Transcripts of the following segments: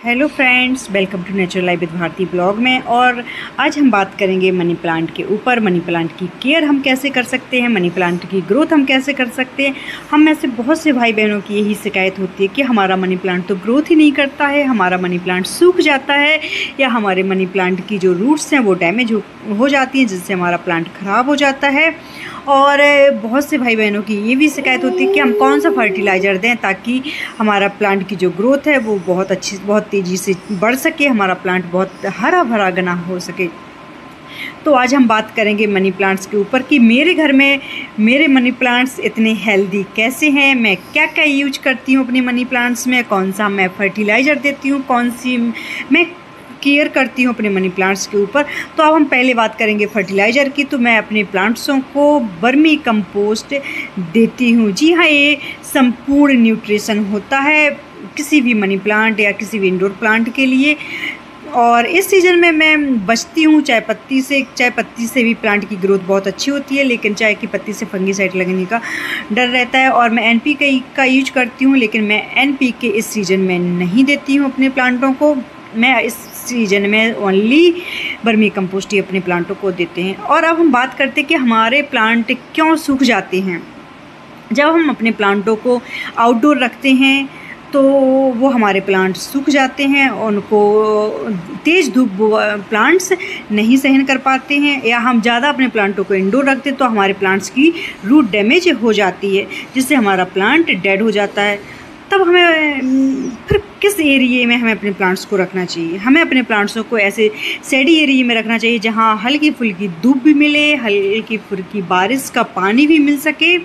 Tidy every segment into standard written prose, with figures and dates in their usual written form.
Hello friends, welcome to natural life with Bharati blog में। और आज हम बात करेंगे मनी प्लांट के ऊपर। मनी प्लांट की केयर हम कैसे कर सकते हैं, मनी प्लांट की ग्रोथ हम कैसे कर सकते हैं। हम में से बहुत से भाई बहनों की यही शिकायत होती है कि हमारा मनी प्लांट तो ग्रोथ ही नहीं करता है, हमारा मनी प्लांट सूख जाता है या हमारे मनी प्लांट की जो रूट्स हैं वो डैमेज हो जाती हैं, जिससे हमारा प्लांट ख़राब हो जाता है। और बहुत से भाई बहनों की ये भी शिकायत होती है कि हम कौन सा फर्टिलाइज़र दें ताकि हमारा प्लांट की जो ग्रोथ है वो बहुत तेज़ी से बढ़ सके, हमारा प्लांट बहुत हरा भरा घना हो सके। तो आज हम बात करेंगे मनी प्लांट्स के ऊपर कि मेरे घर में मेरे मनी प्लांट्स इतने हेल्दी कैसे हैं, मैं क्या क्या यूज करती हूँ अपने मनी प्लांट्स में, कौन सा मैं फर्टिलाइज़र देती हूँ, कौन सी मैं केयर करती हूँ अपने मनी प्लांट्स के ऊपर। तो अब हम पहले बात करेंगे फर्टिलाइज़र की। तो मैं अपने प्लांट्सों को वर्मी कंपोस्ट देती हूँ। जी हाँ, ये संपूर्ण न्यूट्रिशन होता है किसी भी मनी प्लांट या किसी भी इंडोर प्लांट के लिए। और इस सीज़न में मैं बचती हूँ चाय पत्ती से भी प्लांट की ग्रोथ बहुत अच्छी होती है, लेकिन चाय की पत्ती से फंगीसाइड लगने का डर रहता है। और मैं NPK का यूज करती हूँ, लेकिन मैं NPK इस सीज़न में नहीं देती हूँ अपने प्लांटों को। मैं इस सीजन में ओनली वर्मी कंपोस्ट ही अपने प्लांटों को देते हैं। और अब हम बात करते हैं कि हमारे प्लांट क्यों सूख जाते हैं। जब हम अपने प्लांटों को आउटडोर रखते हैं तो वो हमारे प्लांट सूख जाते हैं, उनको तेज़ धूप प्लांट्स नहीं सहन कर पाते हैं, या हम ज़्यादा अपने प्लांटों को इंडोर रखते हैं तो हमारे प्लांट्स की रूट डैमेज हो जाती है, जिससे हमारा प्लांट डेड हो जाता है। तब हमें फिर किस एरिया में हमें अपने प्लांट्स को रखना चाहिए। हमें अपने प्लांट्सों को ऐसे सैडी एरिया में रखना चाहिए जहाँ हल्की फुल्की धूप भी मिले, हल्की फुल्की बारिश का पानी भी मिल सके,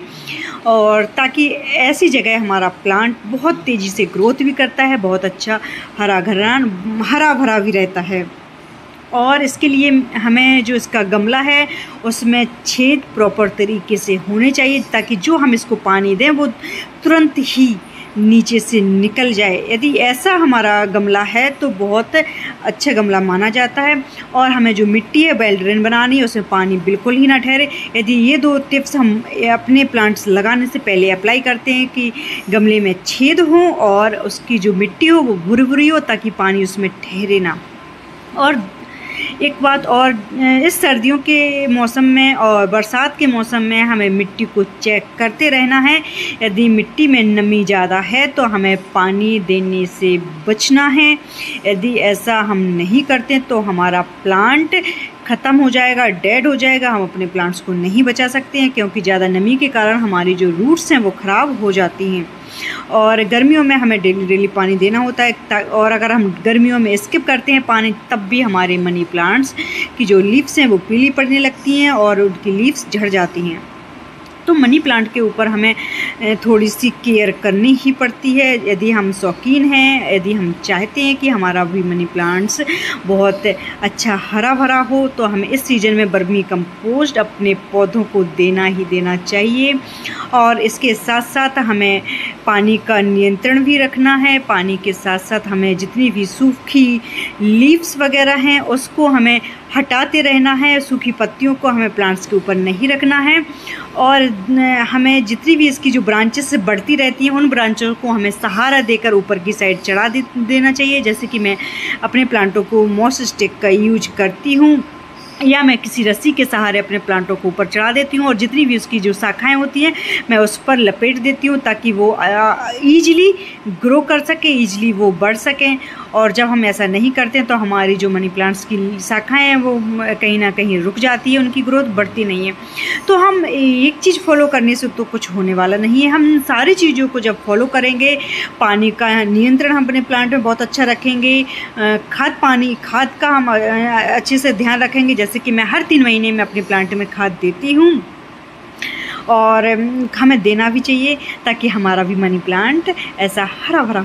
और ताकि ऐसी जगह हमारा प्लांट बहुत तेज़ी से ग्रोथ भी करता है, बहुत अच्छा हरा भरा भी रहता है। और इसके लिए हमें जो इसका गमला है उसमें छेद प्रॉपर तरीके से होने चाहिए, ताकि जो हम इसको पानी दें वो तुरंत ही नीचे से निकल जाए। यदि ऐसा हमारा गमला है तो बहुत अच्छा गमला माना जाता है। और हमें जो मिट्टी है वेल ड्रेन बनानी है, उसमें पानी बिल्कुल ही ना ठहरे। यदि ये दो टिप्स हम अपने प्लांट्स लगाने से पहले अप्लाई करते हैं कि गमले में छेद हो और उसकी जो मिट्टी हो वो भुरी हो, ताकि पानी उसमें ठहरे ना। और एक बात और, इस सर्दियों के मौसम में और बरसात के मौसम में हमें मिट्टी को चेक करते रहना है। यदि मिट्टी में नमी ज़्यादा है तो हमें पानी देने से बचना है। यदि ऐसा हम नहीं करते तो हमारा प्लांट ख़त्म हो जाएगा, डेड हो जाएगा। हम अपने प्लांट्स को नहीं बचा सकते हैं, क्योंकि ज़्यादा नमी के कारण हमारी जो रूट्स हैं वो ख़राब हो जाती हैं। और गर्मियों में हमें डेली पानी देना होता है। और अगर हम गर्मियों में स्किप करते हैं पानी, तब भी हमारे मनी प्लांट्स की जो लीव्स हैं वो पीली पड़ने लगती हैं और उनकी लीव्स झड़ जाती हैं। तो मनी प्लांट के ऊपर हमें थोड़ी सी केयर करनी ही पड़ती है। यदि हम शौकीन हैं, यदि हम चाहते हैं कि हमारा भी मनी प्लांट्स बहुत अच्छा हरा भरा हो, तो हमें इस सीज़न में वर्मी कंपोस्ट अपने पौधों को देना ही देना चाहिए। और इसके साथ साथ हमें पानी का नियंत्रण भी रखना है। पानी के साथ साथ हमें जितनी भी सूखी लीव्स वगैरह हैं उसको हमें हटाते रहना है। सूखी पत्तियों को हमें प्लांट्स के ऊपर नहीं रखना है। और हमें जितनी भी इसकी जो ब्रांचेस बढ़ती रहती हैं उन ब्रांचों को हमें सहारा देकर ऊपर की साइड चढ़ा देना चाहिए। जैसे कि मैं अपने प्लांटों को मॉस स्टिक का यूज करती हूँ, या मैं किसी रस्सी के सहारे अपने प्लांटों को ऊपर चढ़ा देती हूँ। और जितनी भी उसकी जो शाखाएं होती हैं मैं उस पर लपेट देती हूँ, ताकि वो ईजिली ग्रो कर सके, ईजिली वो बढ़ सकें। और जब हम ऐसा नहीं करते हैं तो हमारी जो मनी प्लांट्स की शाखाएं हैं वो कहीं ना कहीं रुक जाती है, उनकी ग्रोथ बढ़ती नहीं है। तो हम एक चीज़ फॉलो करने से तो कुछ होने वाला नहीं है। हम सारी चीज़ों को जब फॉलो करेंगे, पानी का नियंत्रण हम अपने प्लांट में बहुत अच्छा रखेंगे, खाद का हम अच्छे से ध्यान रखेंगे। जैसे कि मैं हर 3 महीने में अपने प्लांट में खाद देती हूँ, और हमें देना भी चाहिए, ताकि हमारा भी मनी प्लांट ऐसा हरा भरा